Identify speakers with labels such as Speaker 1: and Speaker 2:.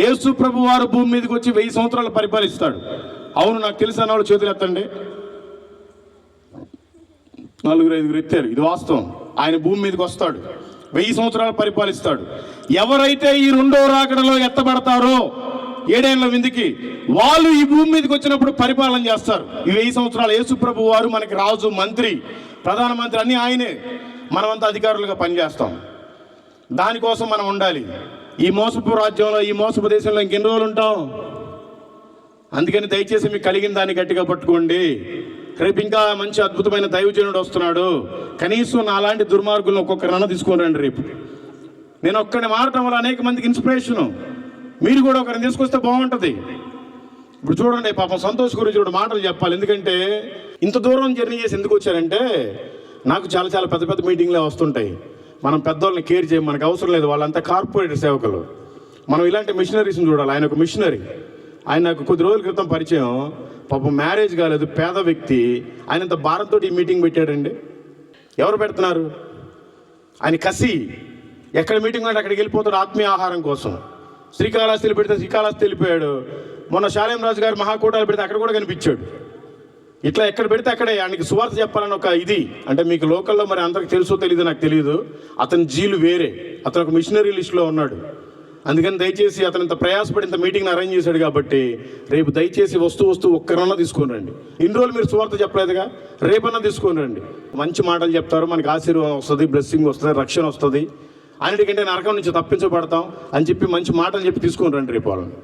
Speaker 1: యేసు ప్రభు వారు భూమి మీదకి వచ్చి 1000 సంవత్సరాలు పరిపాలిస్తాడు. అవును, నాకు తెలిసిన వాళ్ళు చేతులు ఎత్తండి. 4-5 ఎత్తారు. ఇది వాస్తవం. ఆయన భూమి మీదకి వస్తాడు, 1000 సంవత్సరాలు పరిపాలిస్తాడు. ఎవరైతే ఈ రెండో రాకడలో ఎత్తబడతారో 7 ఏళ్ల విందుకి, వాళ్ళు ఈ భూమి మీదకి వచ్చినప్పుడు పరిపాలన చేస్తారు. ఈ 1000 సంవత్సరాలు యేసు ప్రభు వారు మనకి రాజు, మంత్రి, ప్రధానమంత్రి అన్నీ ఆయనే. మనమంతా అధికారులుగా పనిచేస్తాం. దానికోసం మనం ఉండాలి. ఈ మోసపు రాజ్యంలో, ఈ మోసపు దేశంలో ఇంకెన్ని రోజులు ఉంటాం? అందుకని దయచేసి మీకు కలిగిన దాన్ని గట్టిగా పట్టుకోండి. రేపు ఇంకా మంచి అద్భుతమైన దైవజనుడు వస్తున్నాడు. కనీసం నాలాంటి దుర్మార్గులను ఒక్కొక్కరన్నా తీసుకొని రండి. రేపు నేను ఒక్కడిని మారటం వల్ల అనేక మందికి ఇన్స్పిరేషను. మీరు కూడా ఒకరిని తీసుకొస్తే బాగుంటుంది. ఇప్పుడు చూడండి, పాపం సంతోష్ గురించి కూడా మాటలు చెప్పాలి. ఎందుకంటే ఇంత దూరం జర్నీ చేసి ఎందుకు వచ్చారంటే, నాకు చాలా చాలా పెద్ద పెద్ద మీటింగ్లే వస్తుంటాయి. మనం పెద్దవాళ్ళని కేర్ చేయం, మనకు అవసరం లేదు. వాళ్ళంతా కార్పొరేట్ సేవకులు. మనం ఇలాంటి మిషనరీస్ని చూడాలి. ఆయన ఒక మిషనరీ. ఆయన నాకు కొద్ది రోజుల క్రితం పరిచయం. పాపం మ్యారేజ్ కాలేదు, పేద వ్యక్తి. ఆయన ఇంత భారంతో ఈ మీటింగ్ పెట్టాడండి. ఎవరు పెడుతున్నారు? ఆయన కసి. ఎక్కడ మీటింగ్ అంటే అక్కడికి వెళ్ళిపోతాడు ఆత్మీయ ఆహారం కోసం. శ్రీకాళహస్తిలో పెడితే శ్రీకాళహస్తి వెళ్ళిపోయాడు. మొన్న శాలేం రాజు గారు మహాకూటాలు పెడితే అక్కడ కూడా కనిపించాడు. ఇట్లా ఎక్కడ పెడితే అక్కడే ఆయనకి సువార్త చెప్పాలని ఒక ఇది. అంటే మీకు లోకల్లో మరి అందరికి తెలుసో తెలీదు, నాకు తెలియదు. అతని జీలు వేరే. అతను ఒక మిషనరీ లిస్టులో ఉన్నాడు. అందుకని దయచేసి అతను ఇంత ప్రయాసపడి ఇంత మీటింగ్ని అరేంజ్ చేశాడు కాబట్టి రేపు దయచేసి వస్తూ ఒక్కరన్నా తీసుకొని రండి. ఇన్ని రోజులు మీరు సువార్త చెప్పలేదుగా, రేపన్నా తీసుకొని రండి. మంచి మాటలు చెప్తారు, మనకి ఆశీర్వాదం వస్తుంది, బ్లెస్సింగ్ వస్తుంది, రక్షణ వస్తుంది. అన్నిటికంటే నరకం నుంచి తప్పించబడతాం అని చెప్పి మంచి మాటలు చెప్పి తీసుకొని రండి రేపు వాళ్ళని.